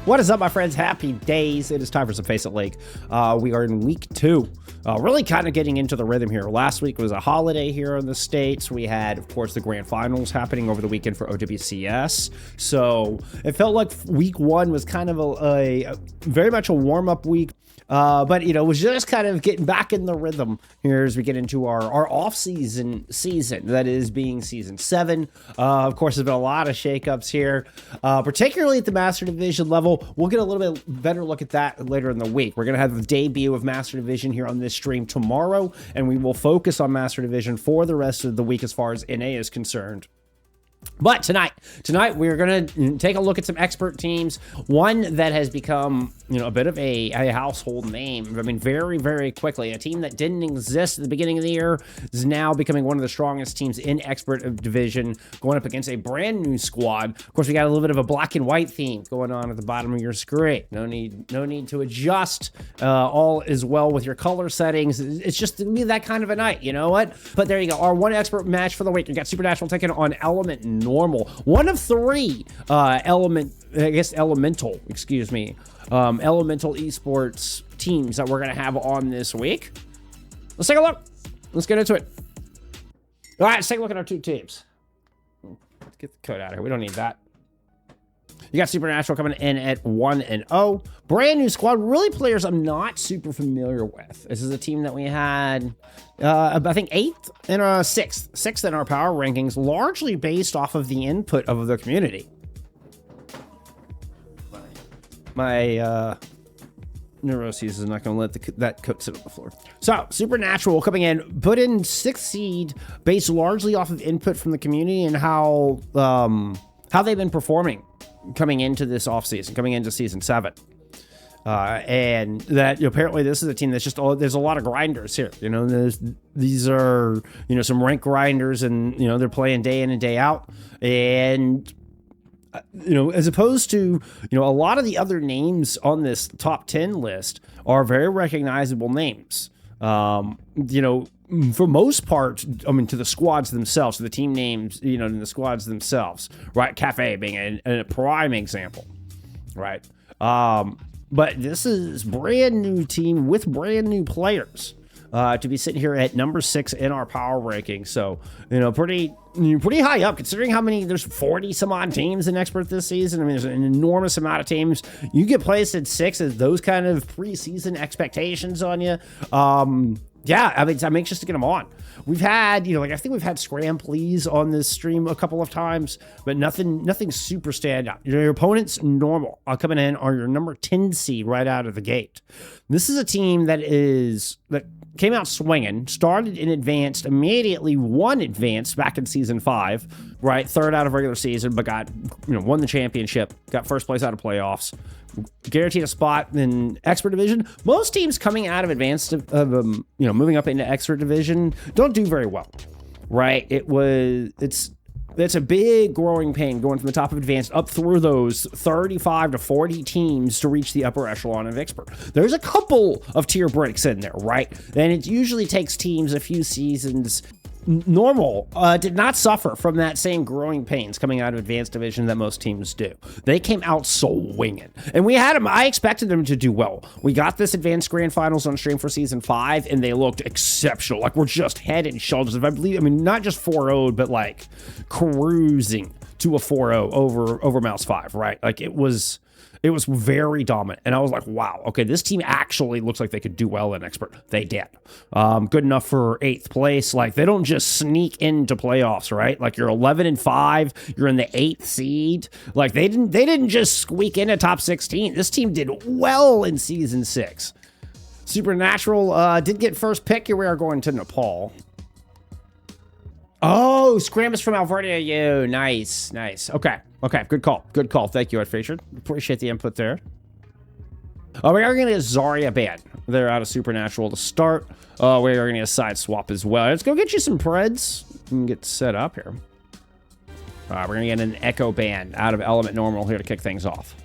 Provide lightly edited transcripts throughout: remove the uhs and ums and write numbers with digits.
What is up, my friends? Happy days. It is time for some FACEIT League. We are in week 2. Really kind of getting into the rhythm here. Last week was a holiday here in the States. We had, of course, the grand finals happening over the weekend for OWCS. So it felt like week 1 was kind of a very much a warm-up week. But, you know, it was just kind of getting back in the rhythm here as we get into our off-season season, that is being season 7. Of course, there's been a lot of shakeups here, particularly at the Master Division level. We'll get a little bit better look at that later in the week. We're going to have the debut of Master Division here on this stream tomorrow, and we will focus on Master Division for the rest of the week as far as NA is concerned. But tonight we're going to take a look at some expert teams. One that has become, you know, a bit of a household name. I mean, very, very quickly. A team that didn't exist at the beginning of the year is now becoming one of the strongest teams in expert division, going up against a brand new squad. Of course, we got a little bit of a black and white theme going on at the bottom of your screen. No need to adjust. All is well with your color settings. It's just to be that kind of a night, you know what? But there you go. Our one expert match for the week. We got Supernatural taking on Element Normal. One of 3 elemental esports teams that we're going to have on this week. Let's take a look. Let's get into it. All right, let's take a look at our 2 teams. Let's get the code out of here. We don't need that. You got Supernatural coming in at 1-0. Brand new squad. Really players I'm not super familiar with. This is a team that we had, I think, 8th and 6th in our power rankings, largely based off of the input of the community. My neuroses is not going to let that cook sit on the floor. So, Supernatural coming in, put in 6th seed, based largely off of input from the community and how they've been performing coming into this offseason, coming into season 7. And that, you know, apparently this is a team that's just, there's a lot of grinders here. You know, these are, you know, some rank grinders, and, you know, they're playing day in and day out. And, you know, as opposed to, you know, a lot of the other names on this top 10 list are very recognizable names. You know, for most part, I mean, to the squads themselves, to the team names, you know, and the squads themselves, right? Cafe being a prime example, right? But this is brand new team with brand new players to be sitting here at number 6 in our power ranking. So, you know, pretty high up considering how many, there's 40 some odd teams in expert this season. I mean, there's an enormous amount of teams. You get placed at 6 as those kind of preseason expectations on you. Yeah, I mean, I'm anxious to get them on. We've had, you know, like, I think we've had Scram Please on this stream a couple of times, but nothing super standout. Your opponent's normal coming in are your number 10 seed right out of the gate. This is a team that came out swinging, started in advanced, immediately won advanced back in season 5, right? 3rd out of regular season, but got, you know, won the championship, got 1st place out of playoffs, guaranteed a spot in expert division. Most teams coming out of advanced, you know, moving up into expert division don't do very well, right? It's a big growing pain going from the top of advanced up through those 35 to 40 teams to reach the upper echelon of expert. There's a couple of tier breaks in there, right? And it usually takes teams a few seasons. Normal did not suffer from that same growing pains coming out of advanced division that most teams do. They came out swinging, and we had them. I expected them to do well. We got this advanced grand finals on stream for season 5, and they looked exceptional. Like, we're just head and shoulders. I mean, not just 4-0'd, but like cruising to a 4-0 over Mouse 5, right? Like, it was very dominant. And I was like, wow, okay, this team actually looks like they could do well in expert. They did. Good enough for 8th place. Like, they don't just sneak into playoffs, right? Like, you're 11-5, you're in the 8th seed. Like, they didn't just squeak into top 16. This team did well in season 6. Supernatural did get 1st pick. Here we are going to Nepal. Oh, Scram is from Alberta. You nice. Okay, good call. Thank you, Ed Fraser. Appreciate the input there. We are going to get Zarya ban. They're out of Supernatural to start. We are going to get a side swap as well. Let's go get you some Preds and get set up here. We're going to get an Echo ban out of Element Normal here to kick things off.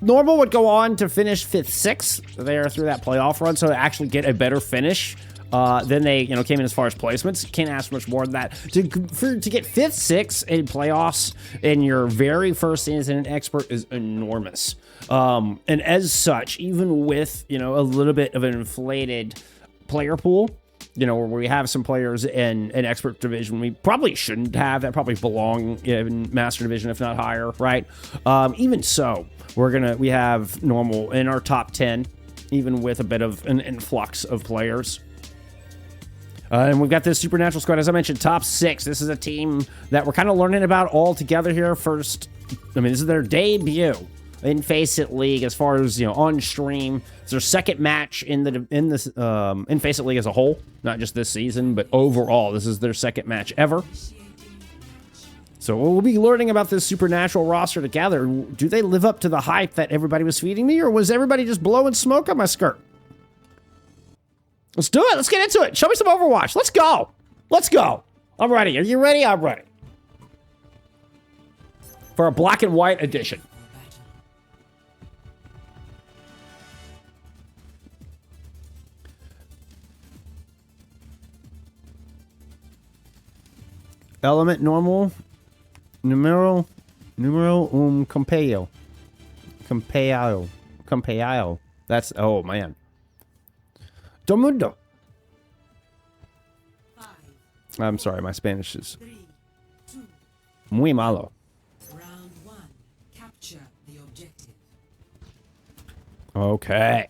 Normal would go on to finish 5th, 6th there through that playoff run, so to actually get a better finish Then they, you know, came in as far as placements. Can't ask for much more than that. To get 5th, 6th in playoffs in your very first incident expert is enormous. And as such, even with, you know, a little bit of an inflated player pool, you know, where we have some players in an expert division we probably shouldn't have, that probably belong in master division, if not higher, right? Even so, we have normal in our top 10, even with a bit of an influx of players. And we've got this Supernatural squad, as I mentioned, top 6. This is a team that we're kind of learning about all together here first. I mean, this is their debut in FACEIT League as far as, you know, on stream. It's their second match in FACEIT League as a whole, not just this season, but overall, this is their second match ever. So we'll be learning about this Supernatural roster together. Do they live up to the hype that everybody was feeding me, or was everybody just blowing smoke on my skirt? Let's do it. Let's get into it. Show me some Overwatch. Let's go. Let's go. I'm ready. Are you ready? I'm ready. For a black and white edition. Element normal. Numero compeo. Compeo. That's, oh man. Domundo. I'm sorry, my Spanish is muy malo. Round 1. Capture the objective. Okay.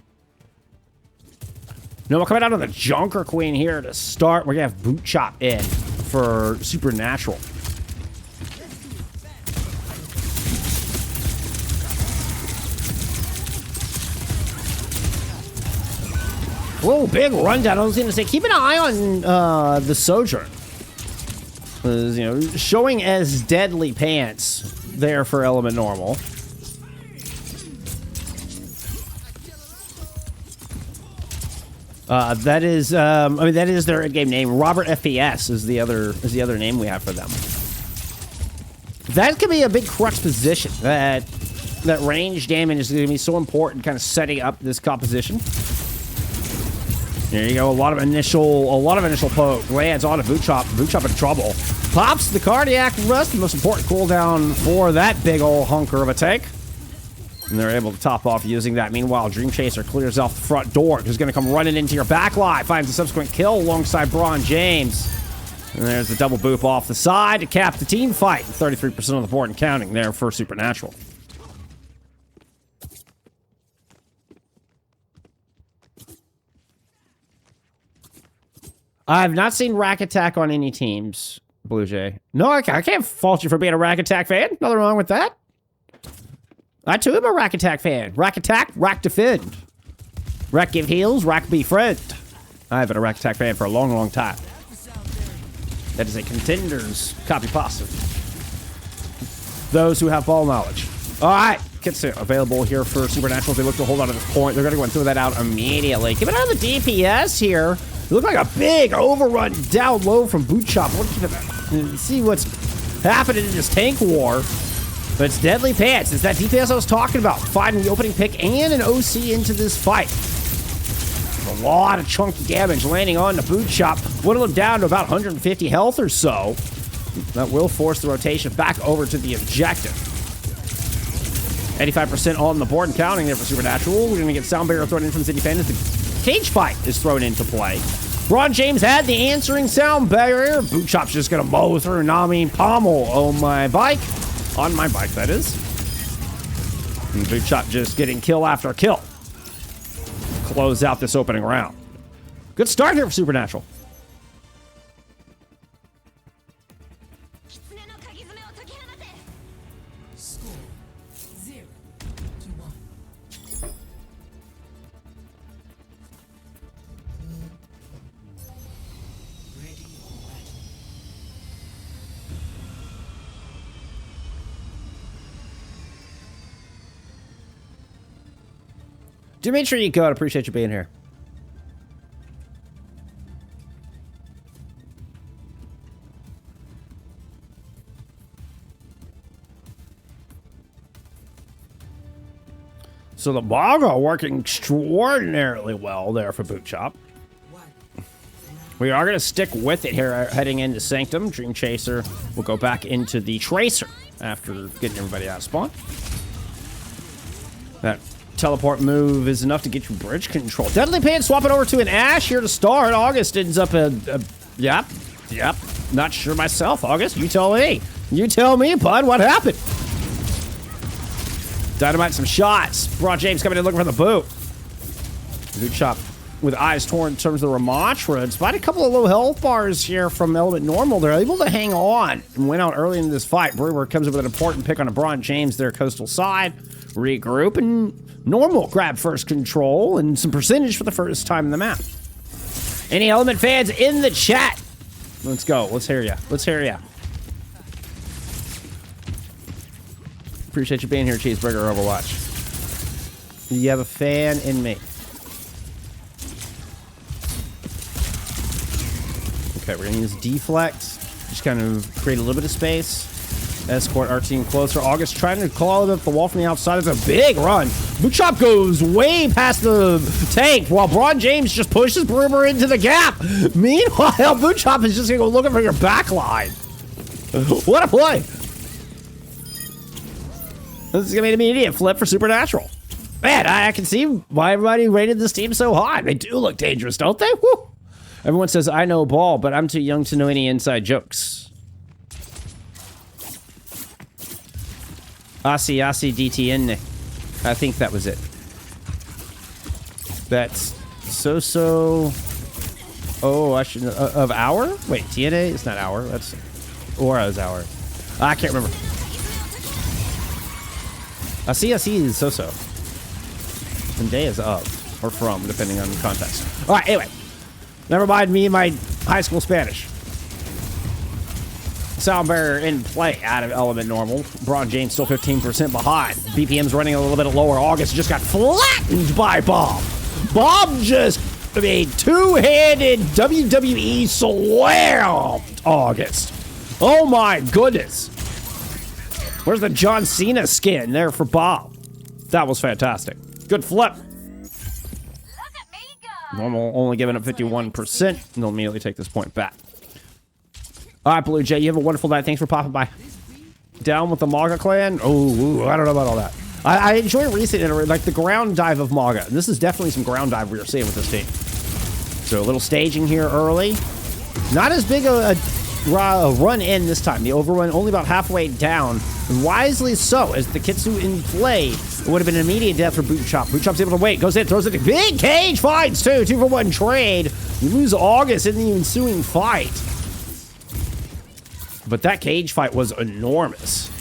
No, we're coming out on the Junker Queen here to start. We're gonna have Boot Chop in for Supernatural. Whoa, big rundown. I was going to say, keep an eye on the Sojourn. You know, showing as deadly pants there for Element Normal. That is, I mean, that is their in-game name. Robert FPS is the other name we have for them. That could be a big crux position. That range damage is going to be so important, kind of setting up this composition. There you go. A lot of initial poke. Lands on a Boot Chop. Boot Chop in trouble. Pops the cardiac arrest, the most important cooldown for that big old hunker of a tank. And they're able to top off using that. Meanwhile, Dream Chaser clears off the front door. Who's going to come running into your backline. Finds a subsequent kill alongside Braun James. And there's the double boop off the side to cap the team fight. 33% on the board and counting there for Supernatural. I've not seen Rack Attack on any teams, Blue Jay. No, I can't fault you for being a Rack Attack fan. Nothing wrong with that. I too am a Rack Attack fan. Rack Attack, Rack Defend. Rack Give Heals, Rack Befriend. I've been a Rack Attack fan for a long, long time. That is a Contenders copy pasta. Those who have ball knowledge. All right, kits available here for Supernatural. They look to hold on to this point. They're going to go and throw that out immediately. Keep it on the DPS here. It looked like a big overrun down low from Boot Chop. Let's see what's happening in this tank war. But it's Deadly Pants. It's that DPS I was talking about. Finding the opening pick and an OC into this fight. A lot of chunky damage landing on the Boot Chop. Whittle him down to about 150 health or so. That will force the rotation back over to the objective. 85% on the board and counting there for Supernatural. We're going to get Sound Barrier thrown in from City Fan as the cage fight is thrown into play. Braun James had the answering Sound Barrier. Boot Chop's just going to mow through Nami Pommel on my bike. On my bike, that is. And Boot Chop just getting kill after kill. Close out this opening round. Good start here for Supernatural. Dimitri, God, appreciate you being here. So the Baga working extraordinarily well there for Boot Chop. We are going to stick with it here, heading into Sanctum. Dream Chaser will go back into the Tracer after getting everybody out of spawn. That teleport move is enough to get you bridge control. Deadly Pants swapping over to an Ashe here to start. August ends up yep. Not sure myself, August. You tell me. You tell me, bud, what happened? Dynamite some shots. Broad James coming in looking for the boot. Boot chop with eyes torn in terms of the Ramatra. Despite a couple of low health bars here from Element Normal, they're able to hang on and win out early in this fight. Brewer comes up with an important pick on a Broad James, their coastal side. Regroup, and Normal grab first control and some percentage for the first time in the map. Any Element fans in the chat? Let's go. Let's hear ya. Let's hear ya. Appreciate you being here, Cheeseburger Overwatch. You have a fan in me. Okay, we're gonna use deflect. Just kind of create a little bit of space. Escort our team closer. August trying to claw up the wall from the outside. It's a big run. Boot Chop goes way past the tank while Braun James just pushes Broomer into the gap. Meanwhile, Boot Chop is just gonna go looking for your back line. What a play. This is gonna be an immediate flip for Supernatural. Man, I can see why everybody rated this team so high. They do look dangerous, don't they? Woo. Everyone says, I know ball, but I'm too young to know any inside jokes. Asi DTN. I think that was it. That's so. Oh, I should of hour? Wait, TNA? It's not hour. That's Aura's hour. I can't remember. Asi is so. And day is of or from, depending on the context. All right. Anyway, never mind me and my high school Spanish. Sound barrier in play out of Element Normal. Braun James still 15% behind. BPM's running a little bit lower. August just got flattened by Bob. Bob just a two-handed WWE slammed August. Oh my goodness. Where's the John Cena skin there for Bob? That was fantastic. Good flip. Normal only giving up 51%. And they'll immediately take this point back. All right, Blue Jay, you have a wonderful night. Thanks for popping by. Down with the Maga clan? Oh, I don't know about all that. I enjoy recent, like the ground dive of Maga. This is definitely some ground dive we are seeing with this team. So a little staging here early. Not as big a run in this time. The overrun only about halfway down. And wisely so, as the Kitsu in play, it would have been an immediate death for Boot Chop. Boot Chop's able to wait, goes in, throws it. Big cage finds too. 2-for-1 trade. You lose August in the ensuing fight. But that cage fight was enormous.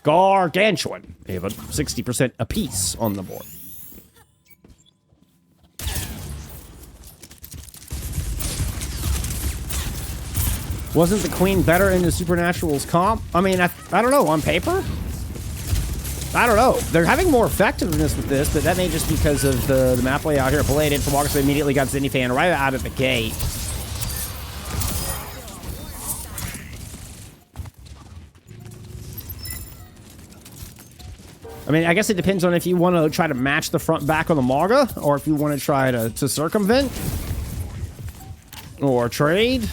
Gargantuan. They have a 60% apiece on the board. Wasn't the Queen better in the Supernatural's comp? I mean, I don't know. On paper? I don't know. They're having more effectiveness with this, but that may just because of the map layout here. Belated from August immediately got Zinni Fan right out of the gate. I mean, I guess it depends on if you want to try to match the front back on the Maga, or if you want to try to circumvent or trade.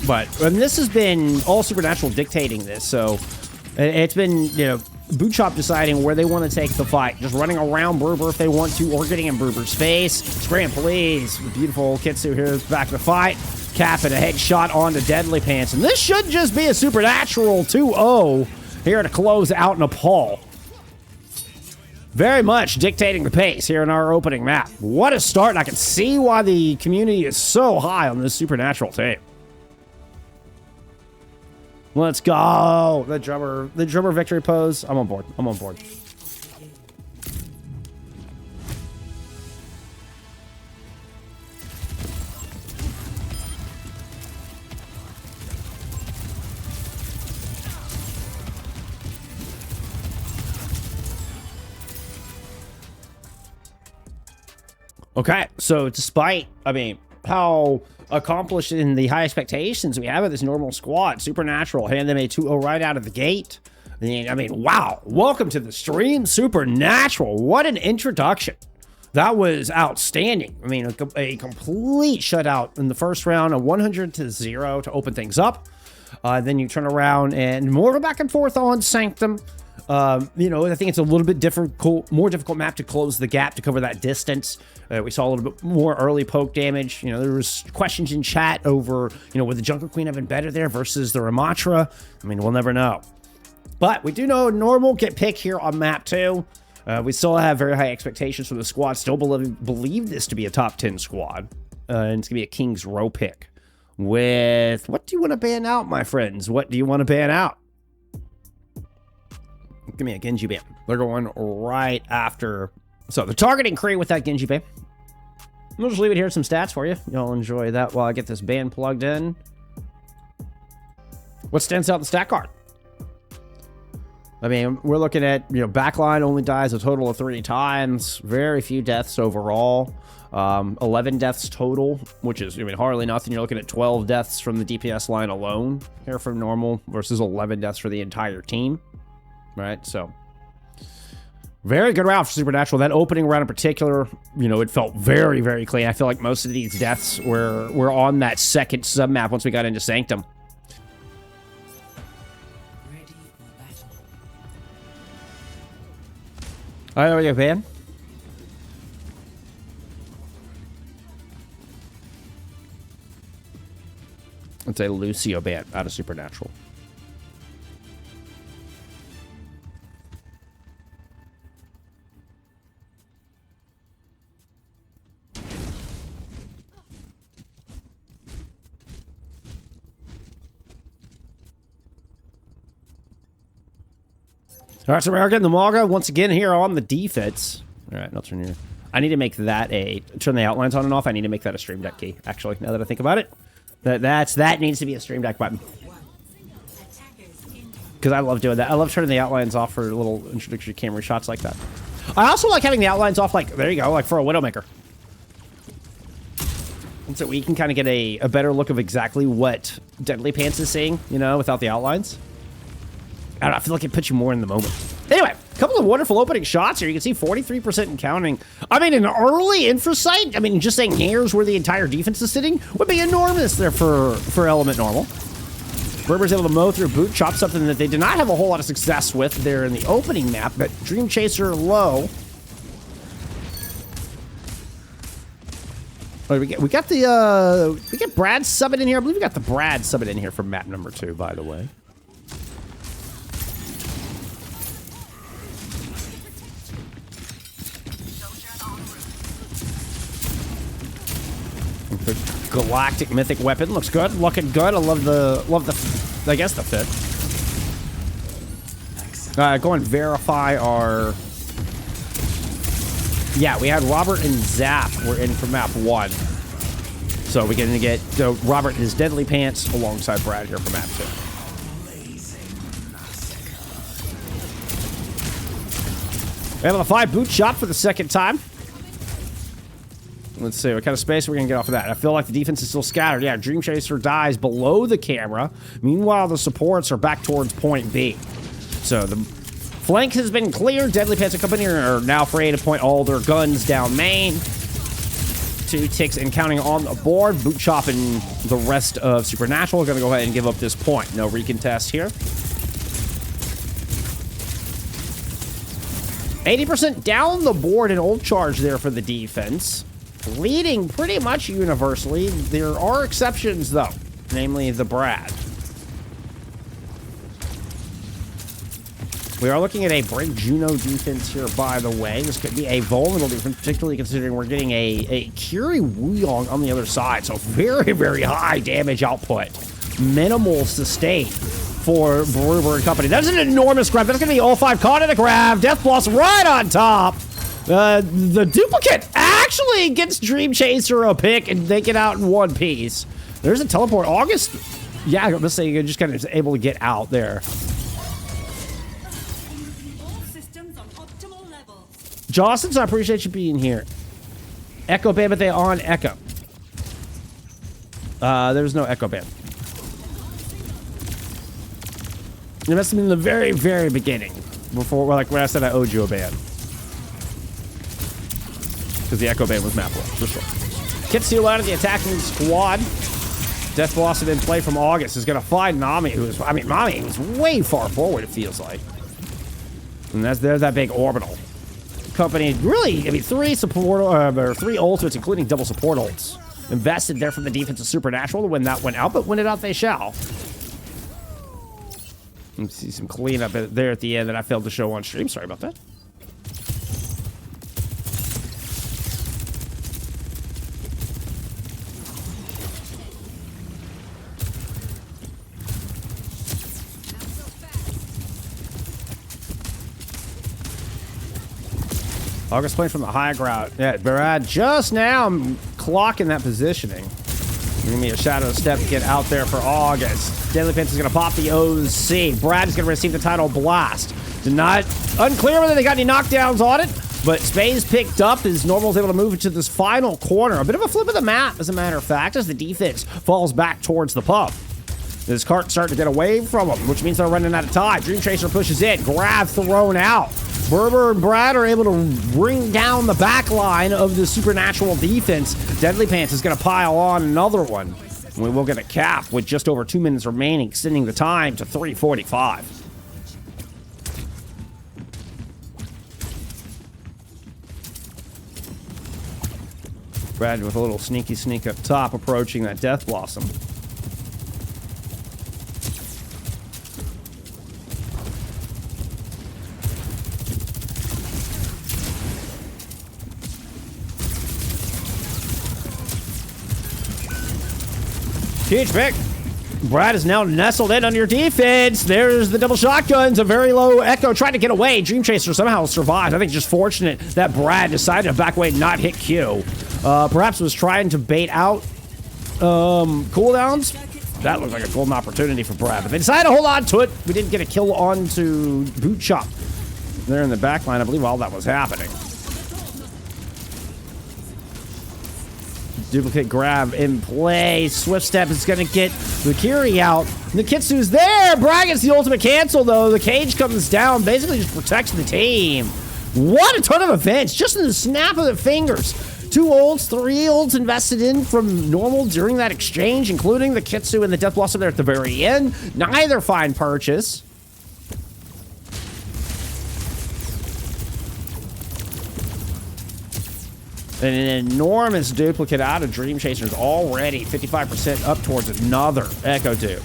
But this has been all Supernatural dictating this, so it's been, you know, Boot Chop deciding where they want to take the fight. Just running around Berber if they want to, or getting in Berber's face. Scram, please. Beautiful Kitsu here is back to fight. Cap and a headshot onto Deadly Pants. And this should just be a Supernatural 2-0 here to close out Nepal. Very much dictating the pace here in our opening map. What a start, and I can see why the community is so high on this Supernatural team. Let's go. The drummer victory pose. I'm on board. I'm on board. Okay, so despite, I mean, how accomplished in the high expectations we have of this normal squad, Supernatural hand them a 2-0 right out of the gate. I mean, wow. Welcome to the stream, Supernatural. What an introduction. That was outstanding. I mean, a complete shutout in the first round, a 100-0 to open things up. Then you turn around and more of a back and forth on Sanctum. You know, I think it's a little bit more difficult map to close the gap to cover that distance. We saw a little bit more early poke damage. You know, there was questions in chat over, you know, would the Jungle Queen have been better there versus the Ramatra? I mean, we'll never know. But we do know normal get pick here on map 2. We still have very high expectations for the squad. Still believe this to be a top 10 squad. And it's going to be a King's Row pick. With, what do you want to ban out, my friends? What do you want to ban out? Give me a Genji ban. They're going right after. So the targeting Kree with that Genji ban. We'll just leave it here, some stats for you. Y'all enjoy that while I get this ban plugged in. What stands out in the stat card? I mean, we're looking at, you know, backline only dies a total of 3 times. Very few deaths overall. 11 deaths total, which is, I mean, hardly nothing. You're looking at 12 deaths from the DPS line alone here from normal versus 11 deaths for the entire team. Right, so very good round for Supernatural. That opening round in particular, you know, it felt very, very clean. I feel like most of these deaths were on that second sub-map once we got into Sanctum. Ready for battle. All right, okay, ban. It's a Lucio ban out of Supernatural. All right, so we're getting the Maga once again here on the defense. All right, I'll turn your... I need to make that turn the outlines on and off. I need to make that a stream deck key, actually, now that I think about it. That needs to be a stream deck button. Because I love doing that. I love turning the outlines off for little introductory camera shots like that. I also like having the outlines off, like, there you go, like for a Widowmaker. And so we can kind of get a better look of exactly what Deadly Pants is saying, you know, without the outlines. I don't know, I feel like it puts you more in the moment. Anyway, a couple of wonderful opening shots here. You can see 43% and counting. I mean, an early infra sight, I mean, just saying here's where the entire defense is sitting would be enormous there for Element Normal. Berber's able to mow through boot chop, something that they did not have a whole lot of success with there in the opening map, but Dream Chaser low. Oh, we got Brad subbing in here. I believe we got the Brad subbing in here from map number 2, by the way. The galactic mythic weapon looks good, looking good. I love the I guess the fit. Go and verify our. Yeah, we had Robert and Zap were in for map 1, so we're going to get Robert in his Deadly Pants alongside Brad here for map 2. We have a 5 boot shot for the second time. Let's see, what kind of space we're going to get off of that. I feel like the defense is still scattered. Yeah, Dream Chaser dies below the camera. Meanwhile, the supports are back towards point B. So the flank has been cleared. Deadly Pants and company are now free to point all their guns down main. 2 ticks and counting on the board. Boot Chop and the rest of Supernatural are going to go ahead and give up this point. No recontest here. 80% down the board in ult charge there for the defense. Leading pretty much universally. There are exceptions, though, namely the Brad. We are looking at a Break Juno defense here, by the way. This could be a vulnerable defense, particularly considering we're getting a Curie Wuyong on the other side. So very, very high damage output. Minimal sustain for Brewer and company. That's an enormous grab. That's going to be all 5 caught in a grab. Death Blast right on top. The duplicate actually gets Dream Chaser a pick and they get out in one piece. There's a teleport. August, yeah, let's say you're just kind of able to get out there. All systems on optimal level. Jostens, I appreciate you being here. Echo ban, but they on Echo. There's no Echo ban. It must have been in the very, very beginning. Before, like when I said I owed you a ban. because the Echo Band was map low, for sure. Kitsu out of the attacking squad. Death Blossom in play from August is going to find Nami, Nami is way far forward, it feels like. And there's that big orbital. Company, really, 3 support, or 3 ultimates, including double support ults. Invested there from the defense of Supernatural to win that one out, but win it out they shall. Let's see some cleanup there at the end that I failed to show on stream. Sorry about that. August playing from the high ground. Yeah, Brad just now clocking that positioning. Give me a shadow step to get out there for August. Deadly Pants is going to pop the OC. Brad is going to receive the title blast. Unclear whether they got any knockdowns on it, but Space picked up as Normal is able to move into this final corner. A bit of a flip of the map, as a matter of fact, as the defense falls back towards the pub. This cart's starting to get away from them, which means they're running out of time. Dream Chaser pushes in. Grab thrown out. Berber and Brad are able to bring down the back line of the Supernatural defense. Deadly Pants is going to pile on another one. We will get a cap with just over 2 minutes remaining, extending the time to 3:45. Brad with a little sneaky sneak up top, approaching that Death Blossom. Huge pick. Brad is now nestled in on your defense. There's the double shotguns. A very low Echo trying to get away. Dream Chaser somehow survived. I think just fortunate that Brad decided to back away and not hit Q. Perhaps was trying to bait out cooldowns. That looked like a golden opportunity for Brad, but they decided to hold on to it. We didn't get a kill onto Boot Shop there in the back line, I believe, while that was happening. Duplicate grab in play. Swift Step is going to get the Kiri out. Nikitsu's there. Brad gets the ultimate cancel, though. The cage comes down, basically just protects the team. What a ton of events, just in the snap of the fingers. 2 ults, 3 ults invested in from Normal during that exchange, including the Kitsu and the Death Blossom there at the very end. Neither find purchase. And an enormous duplicate out of Dream Chasers already. 55% up towards another Echo Dupe.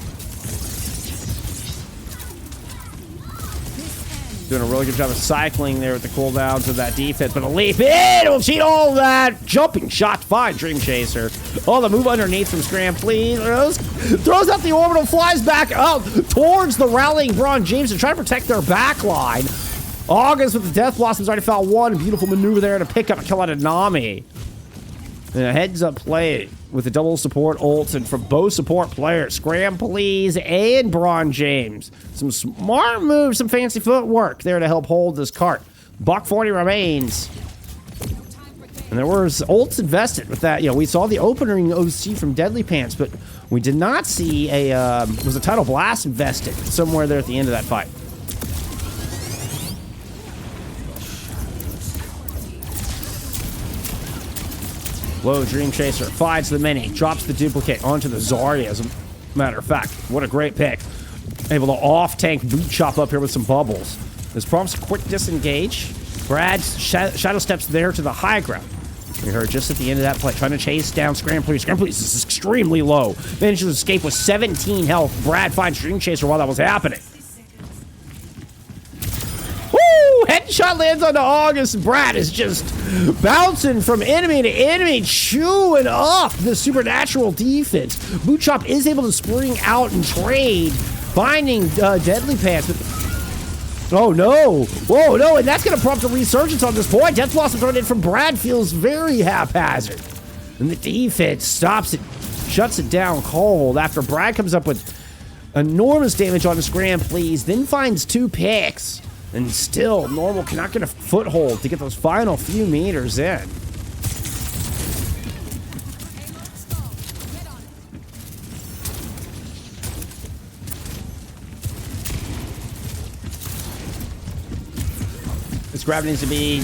Doing a really good job of cycling there with the cooldowns of that defense. But a leap in will cheat all of that. Jumping shot to find Dream Chaser. Oh, the move underneath from Scram, please. Throws out the orbital, flies back up towards the rallying Braun James to try to protect their back line. August with the Death Blossoms already found one. Beautiful maneuver there to pick up a kill out of Nami. And a heads-up play with the double support ults and from both support players. Scram, please, and Braun James. Some smart moves, some fancy footwork there to help hold this cart. Buck 40 remains. And there was ults invested with that. You know, we saw the opening OC from Deadly Pants, but we did not see was a Tidal Blast invested somewhere there at the end of that fight. Low Dream Chaser finds the mini, drops the duplicate onto the Zarya, as a matter of fact. What a great pick. Able to off-tank boot chop up here with some bubbles. This prompts a quick disengage. Brad shadow steps there to the high ground. We heard just at the end of that play, trying to chase down Scram Please. Scram Please is extremely low. Manages to escape with 17 health. Brad finds Dream Chaser while that was happening. Headshot lands onto August. Brad is just bouncing from enemy to enemy, chewing up the Supernatural defense. Boot Chop is able to spring out and trade, finding Deadly Pants. But oh no! Whoa, no! And that's going to prompt a resurgence on this point. Death Blossom thrown in from Brad feels very haphazard. And the defense stops it, shuts it down cold after Brad comes up with enormous damage on the Scram Please, then finds 2 picks. And still, Normal cannot get a foothold to get those final few meters in. grab needs to be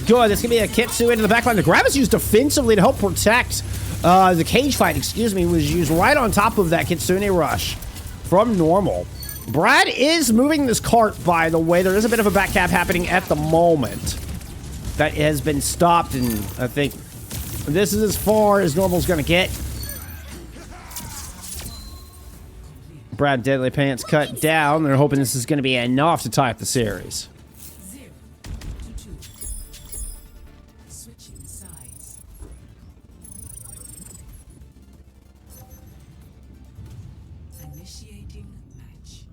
good. This can be a Kitsu into the backline. The grab is used defensively to help protect the cage fight, excuse me, was used right on top of that Kitsune rush from normal. Brad is moving this cart, by the way. There is a bit of a back cap happening at the moment that has been stopped, and I think this is as far as normal's going to get. Brad Deadly Pants cut down. They're hoping this is going to be enough to tie up the series. 0 to 2. Switching sides. Initiating match.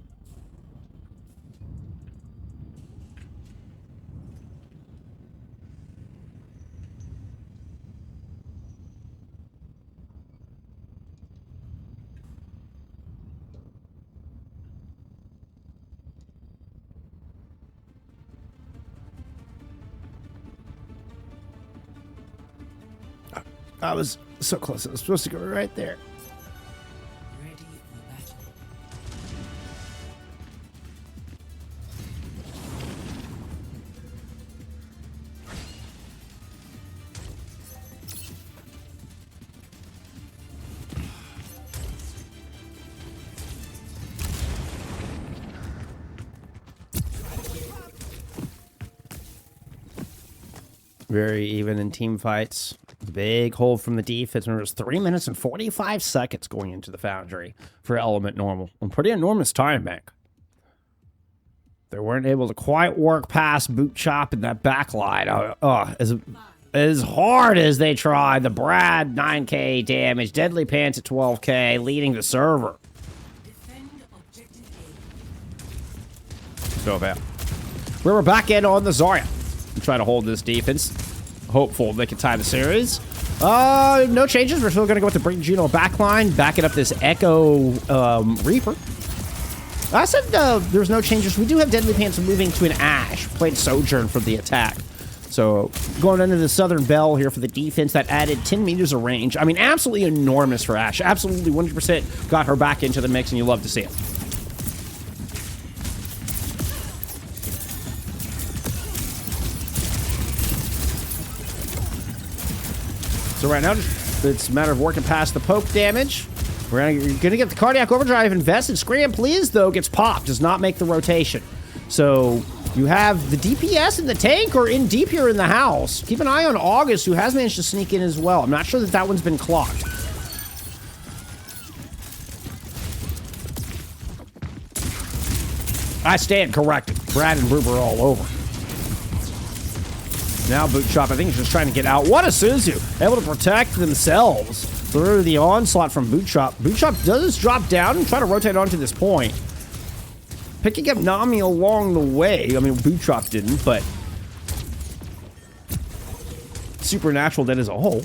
I was so close. I was supposed to go right there. Ready for battle. Very even in team fights. Big hold from the defense. Remember, it was 3 minutes and 45 seconds going into the Foundry for Element Normal. A pretty enormous time bank. They weren't able to quite work past Boot Chop in that backline. As hard as they tried, the Brad 9k damage, Deadly Pants at 12k, leading the server. Defend objective So bad. We're back in on the Zarya. Try to hold this defense. Hopeful they can tie the series. No changes. We're still going to go with the Bring Juno backline, backing up this Echo Reaper. I said there's no changes. We do have Deadly Pants moving to an Ash. Played Sojourn for the attack. So going into the Southern Bell here for the defense, that added 10 meters of range. I mean, absolutely enormous for Ash. Absolutely 100% got her back into the mix, and you love to see it. So right now, it's a matter of working past the poke damage. We're gonna get the Cardiac Overdrive invested. Scram Please, though, gets popped. Does not make the rotation. So you have the DPS and the tank are in deep here in the house. Keep an eye on August, who has managed to sneak in as well. I'm not sure that one's been clocked. I stand corrected. Brad and Rube are all over. Now Boot Chop, I think, is just trying to get out. What a Suzu! Able to protect themselves through the onslaught from Boot Chop. Boot Chop does drop down and try to rotate onto this point. Picking up Nami along the way. I mean, Boot Chop didn't, but Supernatural did as a whole.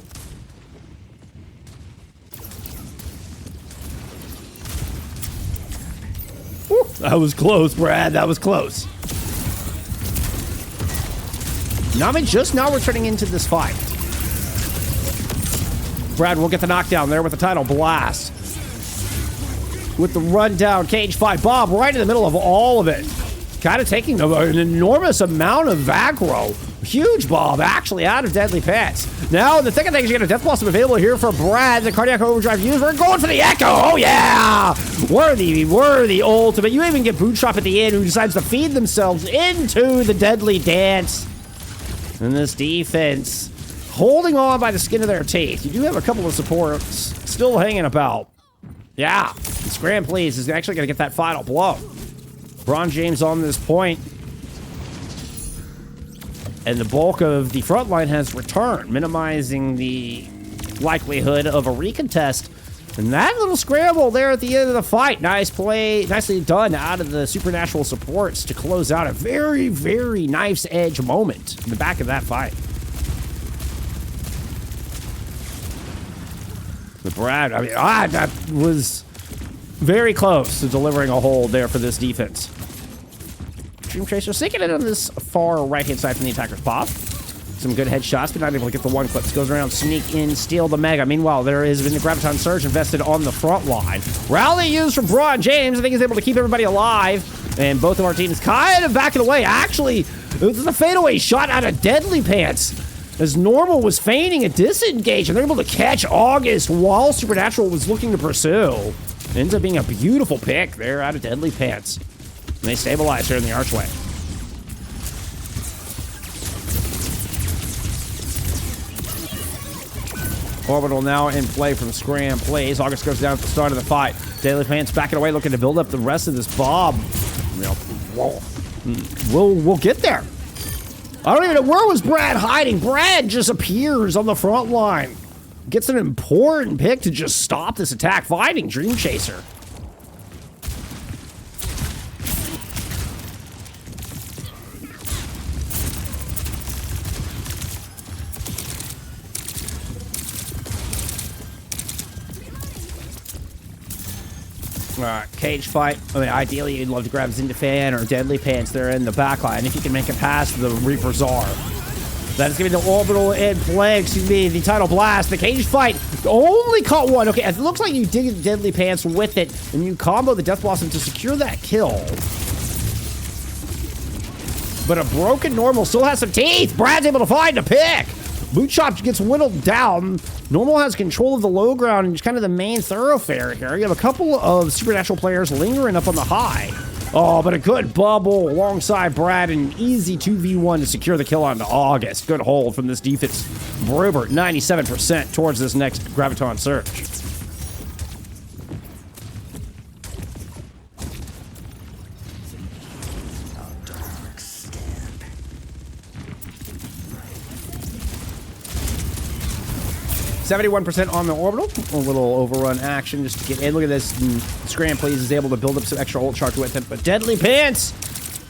Woo, that was close, Brad. That was close. Nami just now returning into this fight. Brad will get the knockdown there with the Tidal Blast. With the rundown cage fight. Bob right in the middle of all of it. Kind of taking an enormous amount of aggro. Huge Bob actually out of Deadly Pants. Now the thick of things, you get a Death Blossom available here for Brad. The Cardiac Overdrive used. We're going for the Echo. Oh yeah! Worthy ultimate. You even get Boot Chop at the end, who decides to feed themselves into the Deadly Dance. And this defense holding on by the skin of their teeth. You do have a couple of supports still hanging about. Yeah, Scram Please is actually going to get that final blow. Bron James on this point. And the bulk of the front line has returned, minimizing the likelihood of a recontest. And that little scramble there at the end of the fight. Nice play, nicely done out of the Supernatural supports to close out a very, very nice edge moment in the back of that fight. The Brad, I mean, that was very close to delivering a hold there for this defense. Dream Tracer sinking it on this far right-hand side from the attacker's pop. Some good headshots, but not able to get the one clip. Goes around, sneak in, steal the Mega. Meanwhile, there has been the Graviton Surge invested on the front line. Rally used from Braun James. I think he's able to keep everybody alive. And both of our teams kind of backing away. Actually, it was a fadeaway shot out of Deadly Pants. As Normal was feigning a disengage, and they're able to catch August while Supernatural was looking to pursue. Ends up being a beautiful pick there out of Deadly Pants. And they stabilize here in the archway. Orbital now in play from Scram plays. August goes down at the start of the fight. Deadly Pants backing away, looking to build up the rest of this bomb. You know, we'll get there. I don't even know, where was Brad hiding? Brad just appears on the front line. Gets an important pick to just stop this attack, finding Dream Chaser. Cage fight. I mean, ideally, you'd love to grab Zindafan or Deadly Pants. They're in the backline. If you can make it past the Reaper Czar. That's going to be the Orbital in play. Excuse me, the Tidal Blast. The cage fight only caught one. Okay, it looks like you did Deadly Pants with it, and you combo the Death Blossom to secure that kill. But a broken Normal still has some teeth. Brad's able to find a pick. Boot Chop gets whittled down. Normal has control of the low ground and just kind of the main thoroughfare here. You have a couple of Supernatural players lingering up on the high. Oh, but a good bubble alongside Brad and an easy 2v1 to secure the kill onto August. Good hold from this defense. Brubert, 97% towards this next Graviton Surge. 71% on the Orbital. A little overrun action just to get in. Look at this. Scram Please is able to build up some extra ult charge with it. But Deadly Pants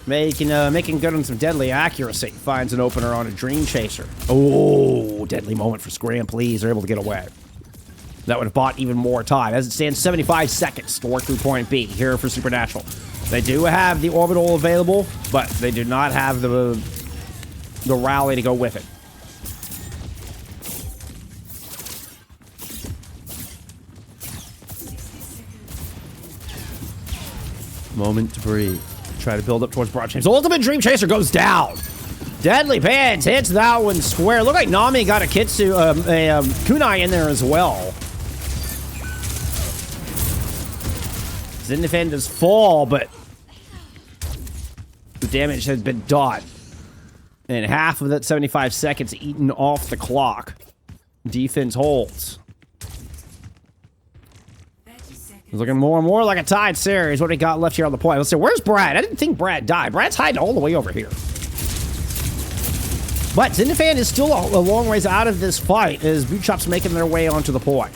making good on some deadly accuracy. Finds an opener on a Dream Chaser. Oh, deadly moment for Scram Please. They're able to get away. That would have bought even more time. As it stands, 75 seconds to work through point B here for Supernatural. They do have the Orbital available, but they do not have the rally to go with it. Moment to breathe. Try to build up towards Broad James. Ultimate Dream Chaser goes down. Deadly Pants hits that one square. Look like Nami got a Kunai in there as well. Zindafan does fall, but the damage has been done. And half of that 75 seconds eaten off the clock. Defense holds. It's looking more and more like a tied series. What do we got left here on the point? Let's see. Where's Brad? I didn't think Brad died. Brad's hiding all the way over here. But Zindafan is still a long ways out of this fight as Boot Chop's making their way onto the point.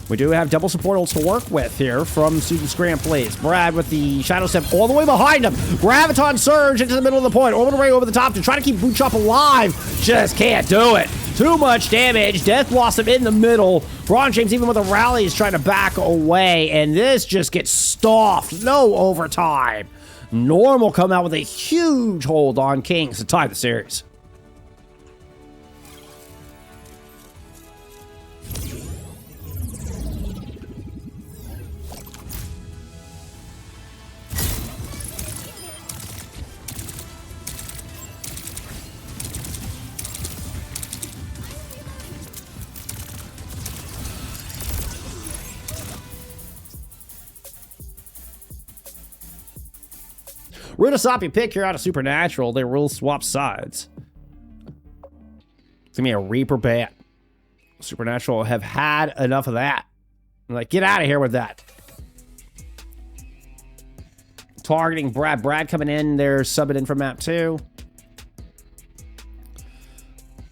We do have double support ults to work with here from Student Scram Plays. Brad with the Shadow Step all the way behind him. Graviton Surge into the middle of the point. Orbital Ray over the top to try to keep Boot Chop alive. Just can't do it. Too much damage. Death Blossom in the middle. Ron James, even with a rally, is trying to back away. And this just gets stuffed. No overtime. Normal come out with a huge hold on Kings to tie the series. Runasapi pick here out of Supernatural. They will swap sides. It's gonna be a Reaper bat. Supernatural have had enough of that. Like, get out of here with that. Targeting Brad. Brad coming in. They're subbing in from map 2.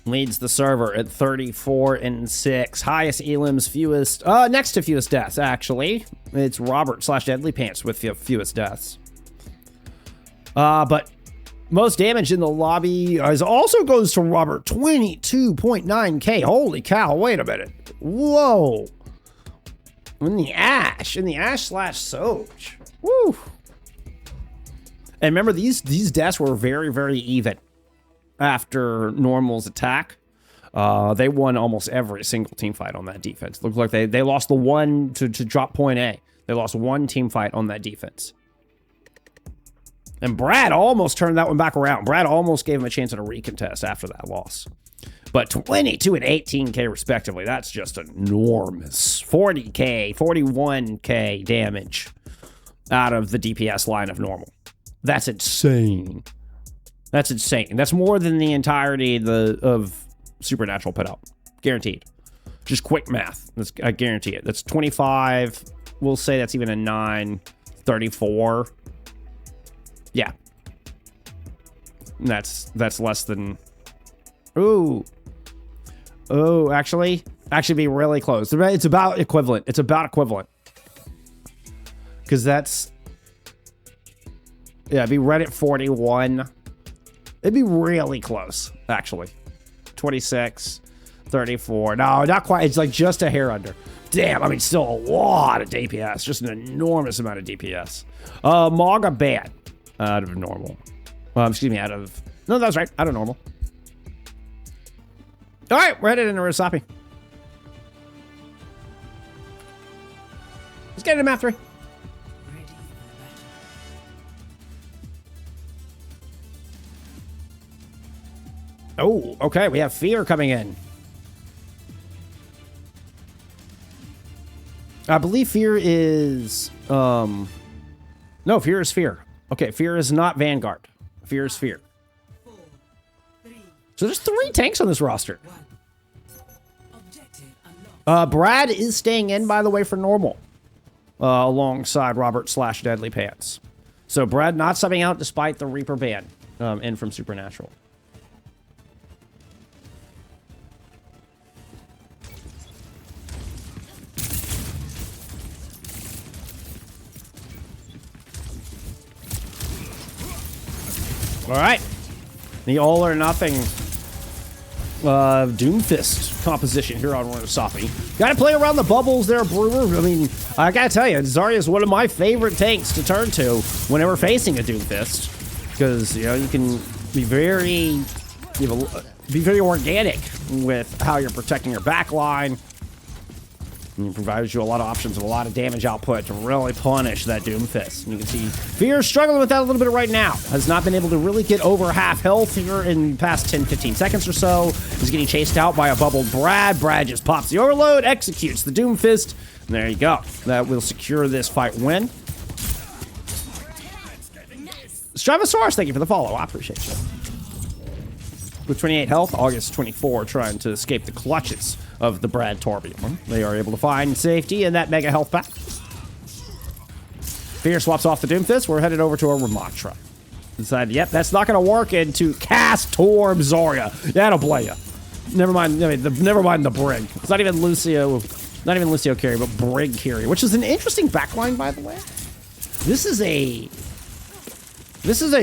Leads the server at 34-6. Highest elims, fewest. Next to fewest deaths, actually. It's Robert/Deadly Pants with the fewest deaths. But most damage in the lobby also goes to Robert. 22.9k. Holy cow, wait a minute. Whoa. In the Ash/Soch. Woo. And remember, these deaths were very, very even after Normal's attack. They won almost every single team fight on that defense. Looked like they lost the one to drop point A. They lost one team fight on that defense. And Brad almost turned that one back around. Brad almost gave him a chance at a recontest after that loss. But 22 and 18k respectively, that's just enormous. 40k, 41k damage out of the DPS line of normal. That's insane. That's insane. That's more than the entirety of Supernatural put out. Guaranteed. Just quick math. I guarantee it. That's 25. We'll say that's even a 9. 34. Yeah. That's less than... Ooh. Oh, actually be really close. It's about equivalent. It's about equivalent. Because that's... Yeah, it'd be right at 41. It'd be really close, actually. 26, 34. No, not quite. It's like just a hair under. Damn, I mean, still a lot of DPS. Just an enormous amount of DPS. Maga bad. Out of normal. Excuse me, out of... No, that was right. Out of normal. All right, we're headed into Runasapi. Let's get into map 3. Oh, okay. We have Fear coming in. I believe Fear is... No, Fear is Fear. Okay, Fear is not Vanguard. Fear is Fear. 4, 3, So there's 3 tanks on this roster. 1. Objective unlocked. Brad is staying in, by the way, for normal. Alongside Robert / Deadly Pants. So Brad not subbing out despite the Reaper ban in from Supernatural. All right, the all or nothing Doomfist composition here on Runasapi. Got to play around the bubbles there, Brewer. I mean, I gotta tell you, Zarya is one of my favorite tanks to turn to whenever facing a Doomfist, because you know you can be very, be very organic with how you're protecting your backline. And it provides you a lot of options and a lot of damage output to really punish that Doomfist. And you can see Fear struggling with that a little bit right now. Has not been able to really get over half health here in the past 10-15 seconds or so. He's getting chased out by a bubbled Brad. Brad just pops the overload, executes the Doomfist. And there you go. That will secure this fight win. Stravasaurus, thank you for the follow. I appreciate you. With 28 health, August 24 trying to escape the clutches of the Brad Torbium. They are able to find safety in that mega health pack. Fear swaps off the Doomfist. We're headed over to a Ramatra. Decided, yep, that's not going to work into Cast Torb Zarya. That'll play you. Never mind. I mean, never mind the Brig. It's not even Lucio carry, but Brig carry, which is an interesting backline, by the way. This is a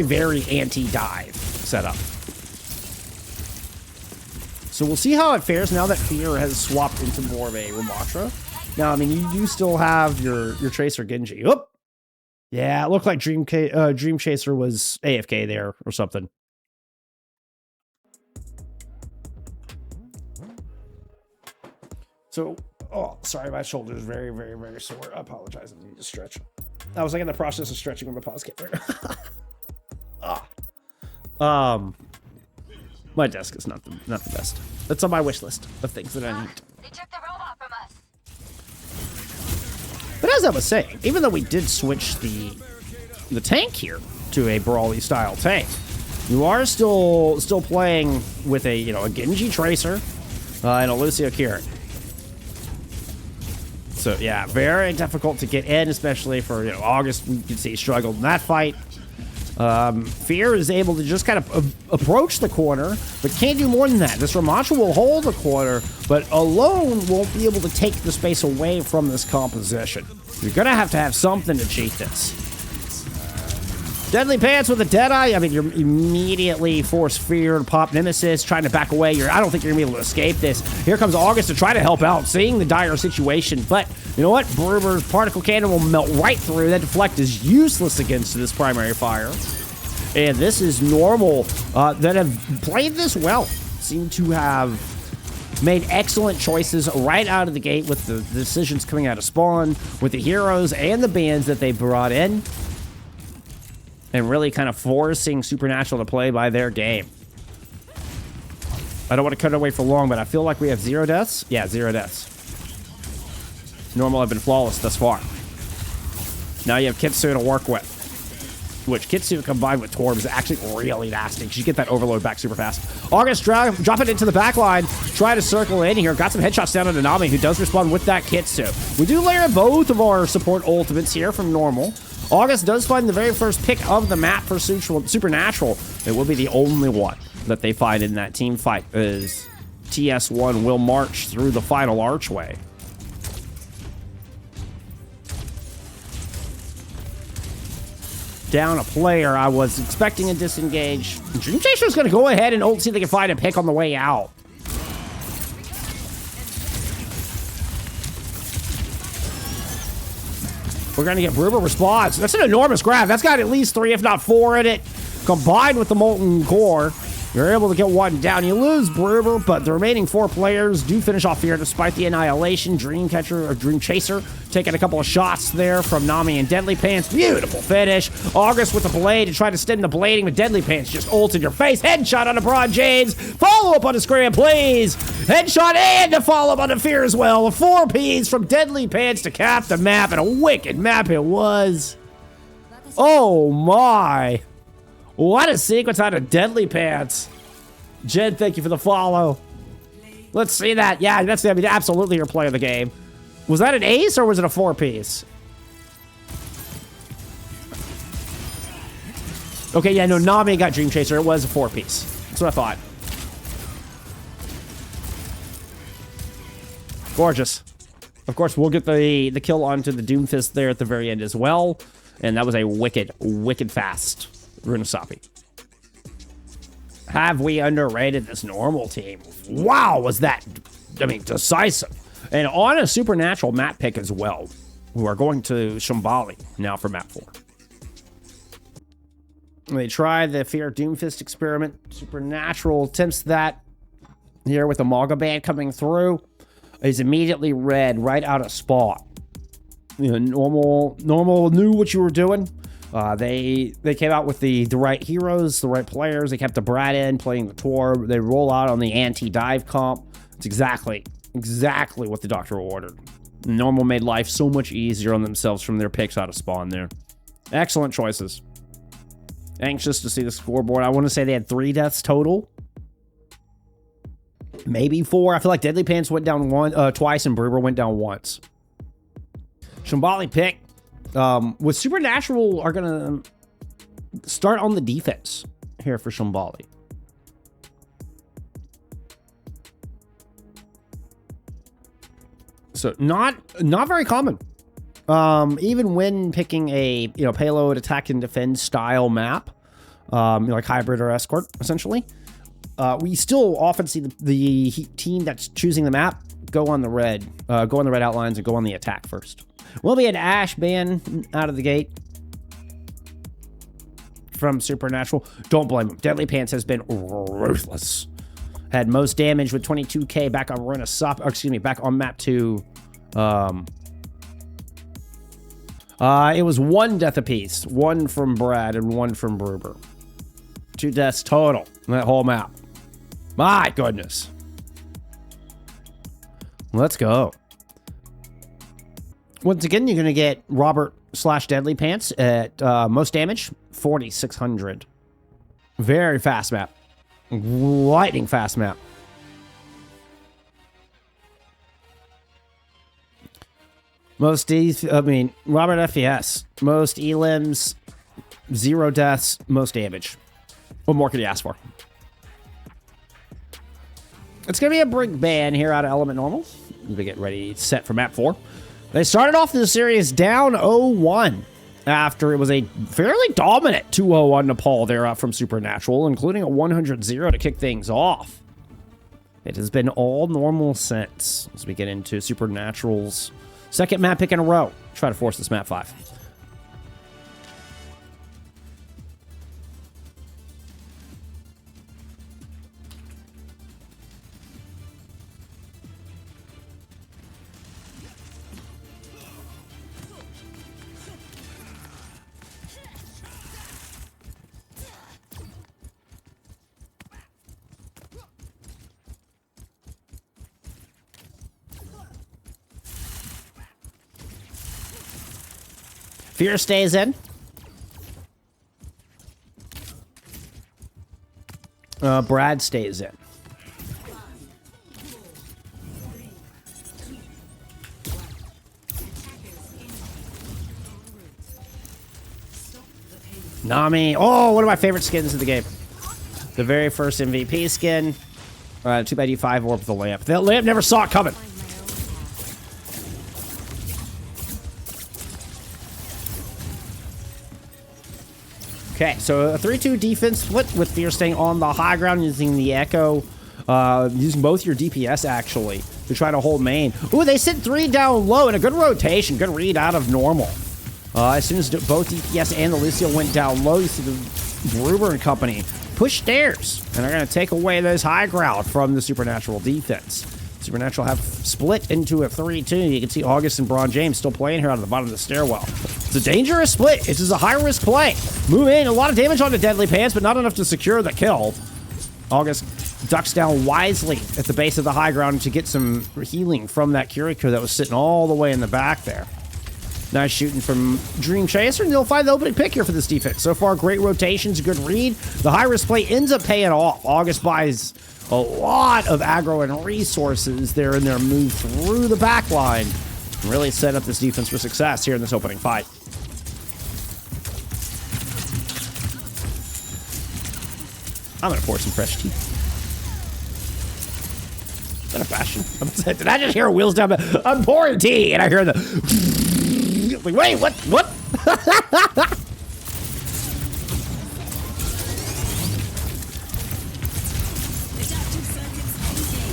very anti-dive setup. So we'll see how it fares now that Fear has swapped into more of a Ramatra. Now, I mean, you do still have your Tracer Genji. Oop! Yeah, it looked like Dream Chaser was AFK there or something. So, oh, sorry, my shoulder is very, very, very sore. I apologize. I need to stretch. I was like in the process of stretching when the pause came through. My desk is not the best. That's on my wish list of things that I need. They took the robot from us. But as I was saying, even though we did switch the tank here to a brawly style tank, you are still playing with a a Genji Tracer and a Lucio Kirin. So yeah, very difficult to get in, especially for August. We can see he struggled in that fight. Fear is able to just kind of approach the corner, but can't do more than that. This Ramatra will hold the corner, but alone won't be able to take the space away from this composition. You're going to have something to cheat this. Deadly Pants with a Deadeye. I mean, you're immediately force Fear to pop Nemesis, trying to back away. I don't think you're going to be able to escape this. Here comes August to try to help out, seeing the dire situation. But you know what? Brewer's Particle Cannon will melt right through. That deflect is useless against this primary fire. And this is normal that have played this well. Seem to have made excellent choices right out of the gate with the decisions coming out of spawn, with the heroes and the bands that they brought in. and really kind of forcing Supernatural to play by their game. I don't want to cut it away for long, but I feel like we have 0 deaths. Yeah, 0 deaths. Normal have been flawless thus far. Now you have Kitsu to work with, which Kitsu combined with Torb is actually really nasty because you get that overload back super fast. August drop it into the back line, try to circle in here. Got some headshots down on Nanami, who does respond with that Kitsu. We do layer both of our support ultimates here from normal. August does find the very first pick of the map for Supernatural. It will be the only one that they find in that team fight, as TS1 will march through the final archway. Down a player. I was expecting a disengage. Dream Chaser's going to go ahead and ult, see if they can find a pick on the way out. We're going to get Bruber response. That's an enormous grab. That's got at least 3, if not 4 in it. Combined with the Molten Core, you're able to get one down. You lose Bruber, but the remaining 4 players do finish off here despite the annihilation. Dreamcatcher or Dream Chaser taking a couple of shots there from Nami and Deadly Pants. Beautiful finish. August with the blade to try to stem the blading, but Deadly Pants just ult in your face. Headshot on LeBron James. Follow up on a scram, please. Headshot and a follow up on a fear as well. 4 Ps from Deadly Pants to cap the map, and a wicked map it was. Oh my. What a sequence out of Deadly Pants. Jed, thank you for the follow. Let's see that. Yeah, that's, I mean, absolutely your play of the game. Was that an ace or was it a 4-piece? Okay, yeah, no, Nami got Dream Chaser. It was a 4-piece. That's what I thought. Gorgeous. Of course, we'll get the kill onto the Doomfist there at the very end as well. And that was a wicked, wicked fast Runasapi. Have we underrated this normal team? Wow, was that, I mean, decisive. And on a Supernatural map pick as well. We are going to Shambali now for map 4. They try the Fear Doomfist experiment. Supernatural attempts that here with the Maga Band coming through. Is immediately red right out of spot. You know, normal knew what you were doing. They came out with the right heroes, the right players. They kept the Brad in playing the Torb. They roll out on the anti-dive comp. It's exactly what the doctor ordered. Normal made life so much easier on themselves from their picks out of spawn there. Excellent choices. Anxious to see the scoreboard. I want to say they had 3 deaths total. Maybe 4. I feel like Deadly Pants went down twice and Bruber went down once. Shambali pick. With Supernatural are going to start on the defense here for Shambali. So not very common. Even when picking a payload attack and defend style map, like hybrid or escort essentially, we still often see the team that's choosing the map go on the red outlines and go on the attack first. Will be an Ash ban out of the gate from Supernatural. Don't blame him. Deadly Pants has been ruthless. Had most damage with 22k back on Runasapi, back on map 2. It was 1 death apiece. 1 from Brad and 1 from Bruber. 2 deaths total in that whole map. My goodness. Let's go. Once again, you're going to get Robert/Deadly Pants at most damage, 4,600. Very fast map. Lightning fast map. Robert FPS. Most elims, 0 deaths, most damage. What more could you ask for? It's going to be a brick ban here out of Element Normal. We get ready, set for map 4. They started off the series down 0-1 after it was a fairly dominant 2-0 on Nepal there from Supernatural, including a 100-0 to kick things off. It has been all normal since, as we get into Supernatural's second map pick in a row. Try to force this map 5. Fear stays in. Brad stays in. Nami. Oh, one of my favorite skins in the game. The very first MVP skin. Too bad you 5 orb the lamp. That lamp never saw it coming. Okay, so a 3-2 defense split with Fear staying on the high ground using the Echo. Using both your DPS, actually, to try to hold main. Ooh, they sit 3 down low and a good rotation. Good read out of normal. As soon as both DPS and the Lucio went down low, you see the Gruber and company push stairs. And they're going to take away this high ground from the Supernatural defense. Supernatural have split into a 3-2. You can see August and Braun James still playing here out of the bottom of the stairwell. It's a dangerous split. This is a high-risk play. Move in. A lot of damage on the Deadly Pants, but not enough to secure the kill. August ducks down wisely at the base of the high ground to get some healing from that Kiriko that was sitting all the way in the back there. Nice shooting from Dream Chaser, and they'll find the opening pick here for this defense. So far, great rotations, good read. The high-risk play ends up paying off. August buys a lot of aggro and resources there in their move through the back line. And really set up this defense for success here in this opening fight. I'm going to pour some fresh tea. Is that a fashion? Did I just hear wheels down? I'm pouring tea, and I hear the... Like, wait, what? What?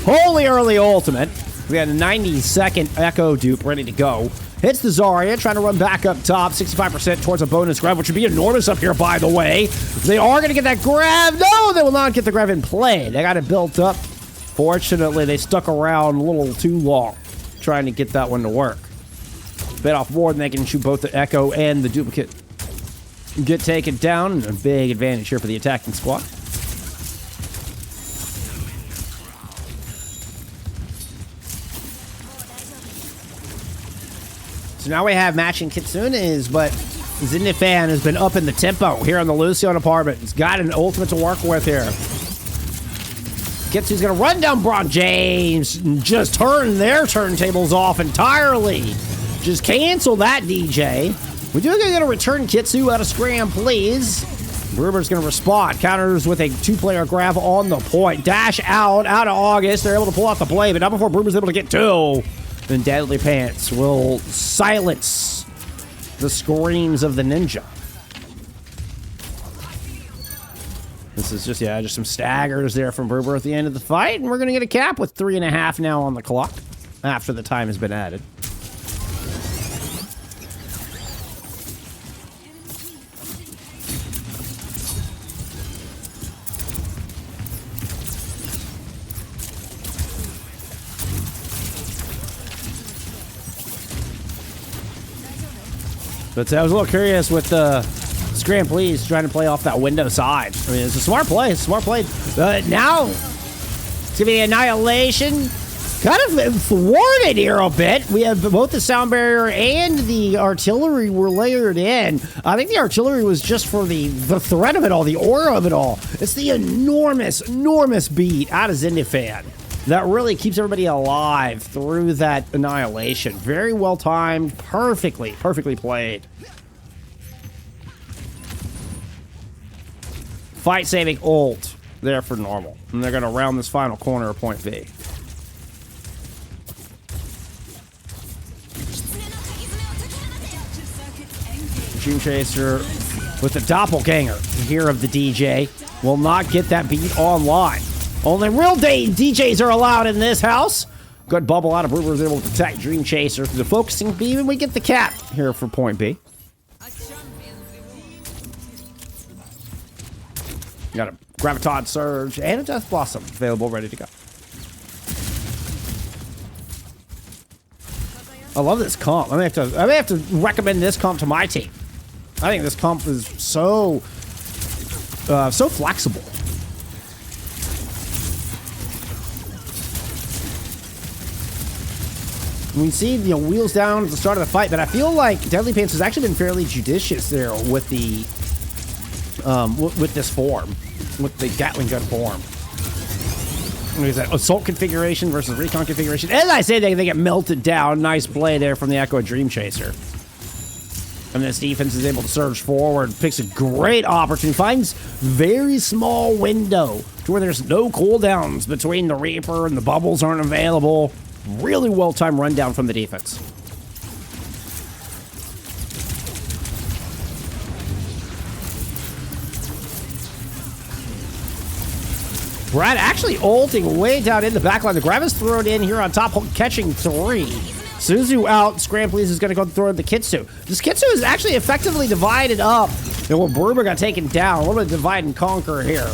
Holy early ultimate. We got a 90-second Echo dupe ready to go. Hits the Zarya, trying to run back up top. 65% towards a bonus grab, which would be enormous up here, by the way. They are going to get that grab. No, they will not get the grab in play. They got it built up. Fortunately, they stuck around a little too long trying to get that one to work. Bit off more than they can shoot both the Echo and the duplicate. Get taken down. A big advantage here for the attacking squad. So now we have matching Kitsunes, but Zenithal has been up in the tempo here on the Lucio apartment. He's got an ultimate to work with here. Kitsu's going to run down Braun James and just turn their turntables off entirely. Just cancel that, DJ. We do get a return Kitsu out of Scram, please. Gruber's going to respond. Counters with a 2-player grab on the point. Dash out of August. They're able to pull out the blade, but not before Gruber's able to get 2. Then Deadly Pants will silence the screams of the ninja. This is just some staggers there from Gruber at the end of the fight, and we're going to get a cap with 3.5 now on the clock after the time has been added. But I was a little curious with the Scram, please, trying to play off that window side. I mean, it's a smart play. It's a smart play. Now, it's going to be Annihilation. Kind of thwarted here a bit. We have both the sound barrier and the artillery were layered in. I think the artillery was just for the threat of it all, the aura of it all. It's the enormous beat out of Zenithal that really keeps everybody alive through that Annihilation. Very well timed, perfectly played. Fight saving ult there for normal. And they're going to round this final corner of point B. Dream Chaser with the doppelganger here of the DJ will not get that beat online. Only real DJs are allowed in this house. Good bubble out of Brewer is able to protect Dream Chaser through the focusing beam, and we get the cap here for point B. Got a Graviton Surge and a Death Blossom available, ready to go. I love this comp. I may have to recommend this comp to my team. I think this comp is so flexible. We see, wheels down at the start of the fight, but I feel like Deadly Pants has actually been fairly judicious there with the, with this form, with the Gatling gun form. What is that? Assault configuration versus recon configuration. As I say, they get melted down. Nice play there from the Echo Dream Chaser. And this defense is able to surge forward, picks a great opportunity, finds very small window to where there's no cooldowns between the Reaper and the bubbles aren't available. Really well-timed rundown from the defense. Brad actually ulting way down in the backline. The grab is thrown in here on top, catching 3. Suzu out. Scrambles is going to go throw the Kitsu. This Kitsu is actually effectively divided up. And well, Bruber got taken down. A little bit of divide and conquer here.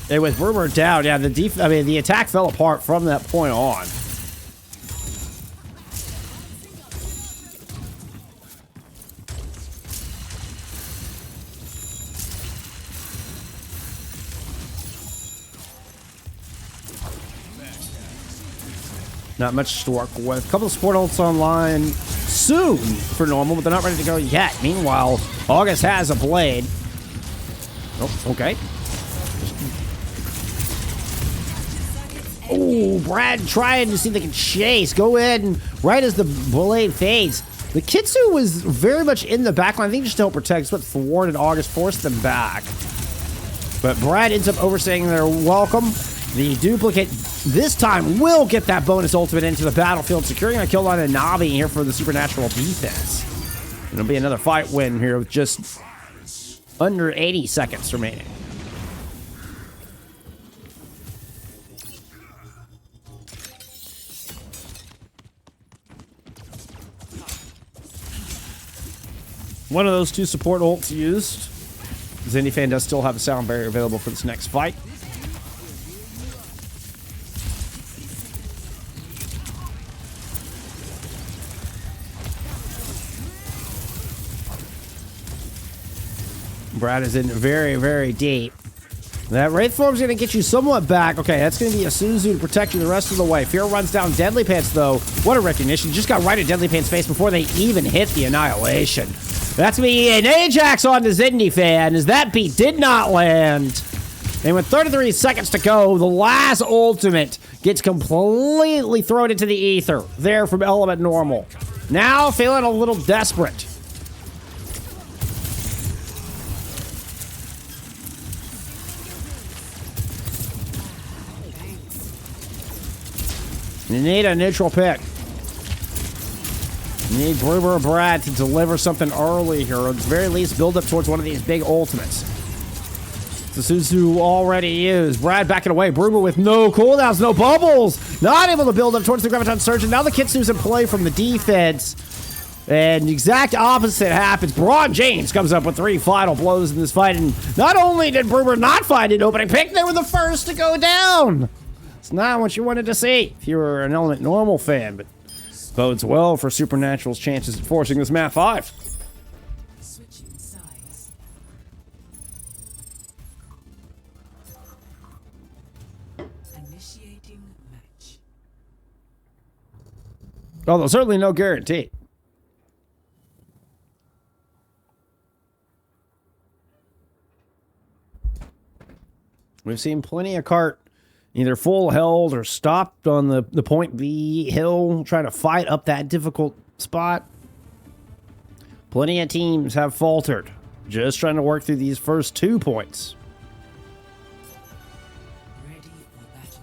And with Bruber down, yeah, the attack fell apart from that point on. Not much to work with. A couple of support ults online soon for normal, but they're not ready to go yet. Meanwhile, August has a blade. Oh, okay. Oh, Brad trying to see if they can chase. Go in right as the blade fades. The Kitsu was very much in the backline. I think just to help protect. It's what thwarted August, forced them back. But Brad ends up overstaying their welcome. The duplicate this time will get that bonus ultimate into the battlefield, securing a kill on a Navi here for the Supernatural defense. It'll be another fight win here with just under 80 seconds remaining. One of those 2 support ults used. Zendyfan does still have a sound barrier available for this next fight. Brad is in very, very deep. That Wraith Form's going to get you somewhat back. Okay, that's going to be a Suzu to protect you the rest of the way. Fear runs down Deadly Pants, though. What a recognition. Just got right at Deadly Pants' face before they even hit the Annihilation. That's going to be an Ajax on the Zendyfan, as that beat did not land. And with 33 seconds to go, the last ultimate gets completely thrown into the ether there from Element Normal. Now feeling a little desperate. You need a neutral pick. You need Gruber or Brad to deliver something early here, or at the very least build up towards one of these big ultimates. The Suzu already used. Brad backing away. Gruber with no cooldowns, no bubbles. Not able to build up towards the Graviton Surge. And now the Kitsu's in play from the defense. And the exact opposite happens. Braun James comes up with 3 final blows in this fight. And not only did Gruber not find an opening pick, they were the first to go down. It's not what you wanted to see if you were an Element Normal fan, but bodes well for Supernatural's chances at forcing this map 5. Switching sides. Initiating match. Although certainly no guarantee. We've seen plenty of cart either full held or stopped on the point B hill, trying to fight up that difficult spot. Plenty of teams have faltered, just trying to work through these first 2 points. Ready for battle.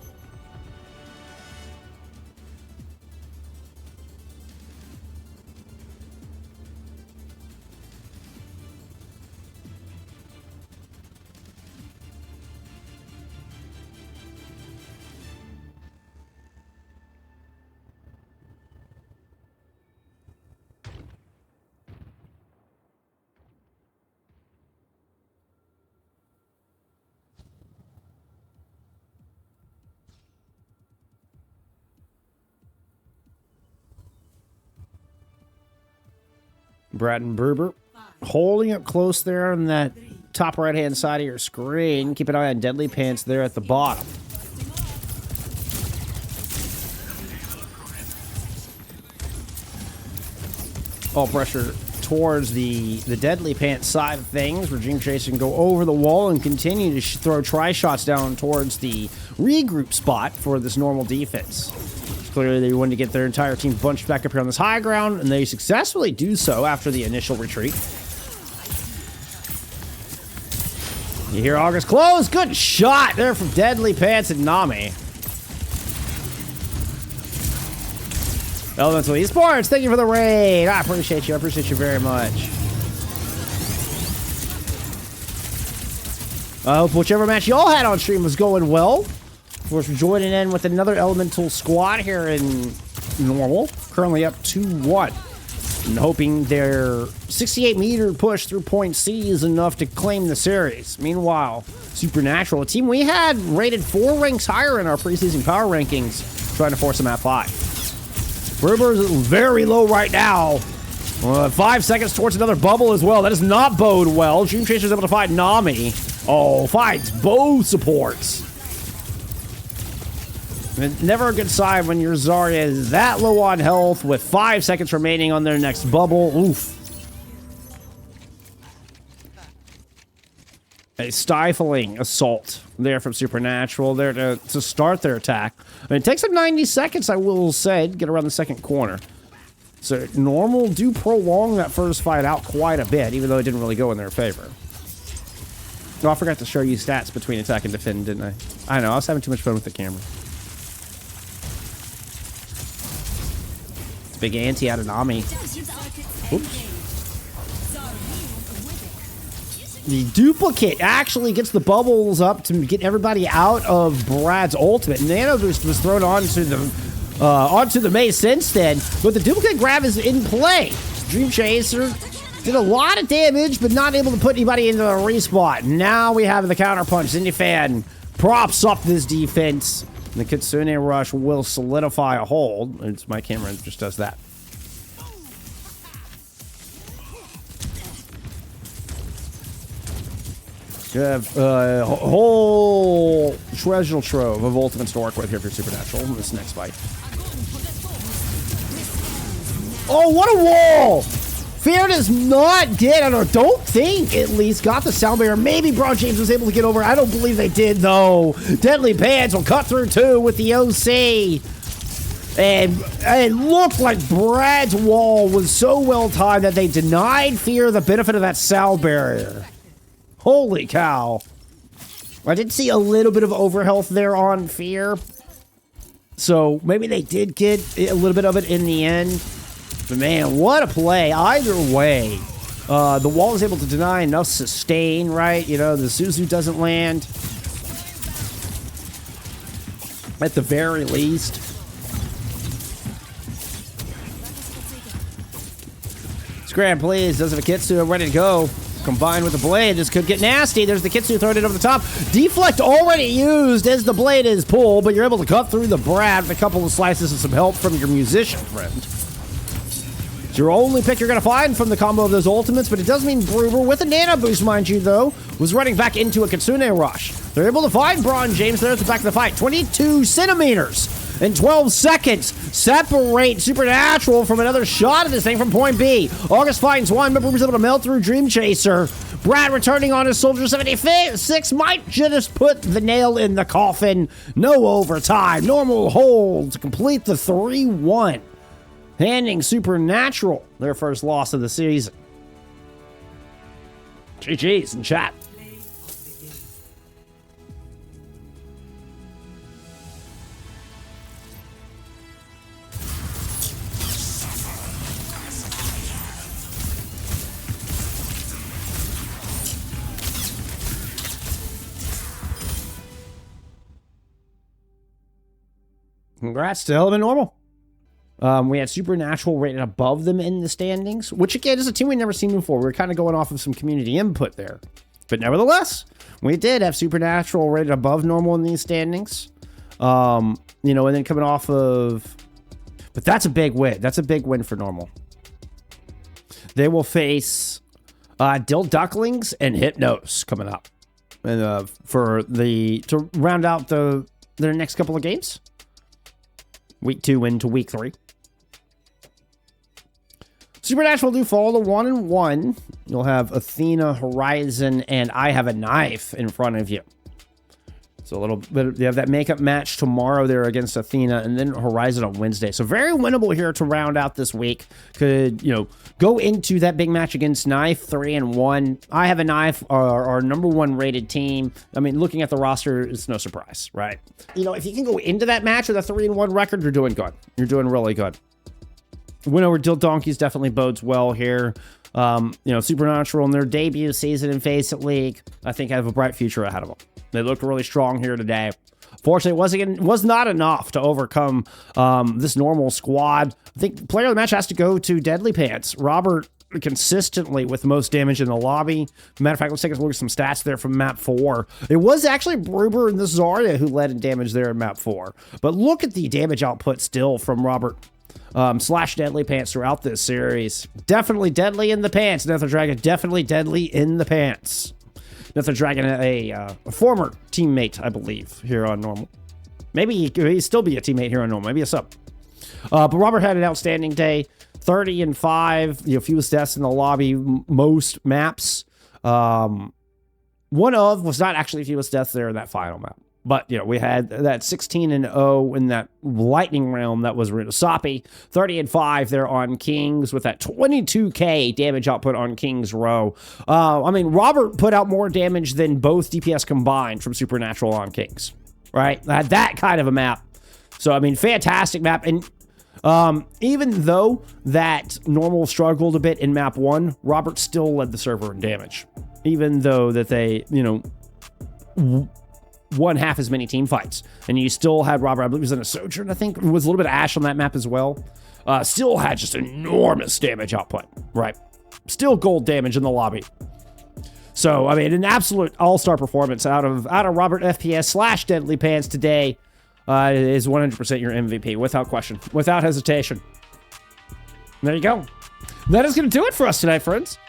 Brad and Bruber holding up close there in that top right-hand side of your screen. Keep an eye on Deadly Pants there at the bottom. All pressure towards the Deadly Pants side of things, where Dream Chaser can go over the wall and continue to throw tri-shots down towards the regroup spot for this normal defense. Clearly, they wanted to get their entire team bunched back up here on this high ground, and they successfully do so after the initial retreat. You hear August close. Good shot there from Deadly Pants and Nami. Elemental Esports, thank you for the raid. I appreciate you. I appreciate you very much. I hope whichever match y'all had on stream was going well. Of course, we're joining in with another Elemental squad here in normal. Currently up 2-1. And hoping their 68-meter push through point C is enough to claim the series. Meanwhile, Supernatural, a team we had rated 4 ranks higher in our preseason power rankings, trying to force them at 5. Ruber is very low right now. 5 seconds towards another bubble as well. That does not bode well. Dream Chaser is able to fight Nami. Oh, fights both supports. Never a good sign when your Zarya is that low on health with 5 seconds remaining on their next bubble. Oof. A stifling assault there from Supernatural there to start their attack. I mean, it takes them 90 seconds, I will say, to get around the second corner. So normal do prolong that first fight out quite a bit, even though it didn't really go in their favor. Oh, I forgot to show you stats between attack and defend, didn't I? I know, I was having too much fun with the camera. It's big anti out of Nami. Oops. The duplicate actually gets the bubbles up to get everybody out of Brad's ultimate. Nano Boost was thrown onto the maze since then, but the duplicate grab is in play. Dream Chaser did a lot of damage, but not able to put anybody into the respawn. Now we have the counterpunch. Zinifan props up this defense. And the Kitsune Rush will solidify a hold. It's my camera that just does that. You have a whole treasure trove of ultimates to work with here for Supernatural in this next fight. Oh, what a wall! Fear does not get, I don't think, at least, got the sound barrier. Maybe Braun James was able to get over. I don't believe they did, though. Deadly Pants will cut through, too, with the OC. And it looked like Brad's wall was so well timed that they denied Fear the benefit of that sound barrier. Holy cow. I did see a little bit of overhealth there on Fear. So maybe they did get a little bit of it in the end. But man, what a play. Either way, the wall is able to deny enough sustain, right? You know, the Suzu doesn't land. At the very least. Scram, please. Does have a Kitsu ready to go. Combined with the blade, this could get nasty. There's the Kitsu throwing it over the top. Deflect already used as the blade is pulled, but you're able to cut through the Brad with a couple of slices and some help from your musician friend. It's your only pick you're going to find from the combo of those ultimates, but it does mean Bruber, with a nano boost, mind you, though, was running back into a Kitsune Rush. They're able to find Braun James there at the back of the fight. 22 centimeters in 12 seconds separate Supernatural from another shot of this thing from point B. August finds one, but Bruber's able to melt through Dream Chaser. Brad returning on his Soldier 76 might just put the nail in the coffin. No overtime. Normal hold to complete the 3-1. Handing Supernatural their first loss of the season. GG's in chat. Congrats to Element Normal. We had Supernatural rated above them in the standings, which again is a team we've never seen before. We were kind of going off of some community input there. But nevertheless, we did have Supernatural rated above normal in these standings. You know, and then coming off of... But that's a big win. That's a big win for normal. They will face Dill Ducklings and Hypnos coming up. And to round out their next couple of games. Week 2 into week 3. Supernatural do fall to 1-1. You'll have Athena, Horizon, and I Have a Knife in front of you. So a little bit, you have that makeup match tomorrow there against Athena, and then Horizon on Wednesday. So very winnable here to round out this week. Could, go into that big match against Knife, 3-1. I Have a Knife, our number 1 rated team. I mean, looking at the roster, it's no surprise, right? If you can go into that match with a 3-1 record, you're doing good. You're doing really good. Win over Dill Donkeys definitely bodes well here. Supernatural in their debut season in FACEIT League, I think have a bright future ahead of them. They looked really strong here today. Fortunately, it was not enough to overcome this normal squad. I think player of the match has to go to Deadly Pants. Robert consistently with the most damage in the lobby. Matter of fact, let's take a look at some stats there from map 4. It was actually Bruber and the Zarya who led in damage there in map 4. But look at the damage output still from Robert / Deadly Pants throughout this series. Definitely deadly in the pants. Nether Dragon definitely deadly in the pants. Nether Dragon, a former teammate, I believe, here on normal. Maybe he'd still be a teammate here on normal. Maybe a sub. But Robert had an outstanding day. 30-5, fewest deaths in the lobby, most maps. One of was not actually fewest deaths there in that final map. But, we had that 16-0 in that lightning realm that was Runasapi. 30-5 there on Kings with that 22k damage output on Kings Row. Robert put out more damage than both DPS combined from Supernatural on Kings, right? Had that kind of a map. So, fantastic map. And even though that normal struggled a bit in map 1, Robert still led the server in damage. Even though that they, won half as many team fights. And you still had Robert, I believe he was in a Sojourn, I think. There was a little bit of Ash on that map as well. Still had just enormous damage output, right? Still gold damage in the lobby. So, an absolute all-star performance out of Robert FPS / Deadly Pants today is 100% your MVP, without question, without hesitation. There you go. That is going to do it for us tonight, friends.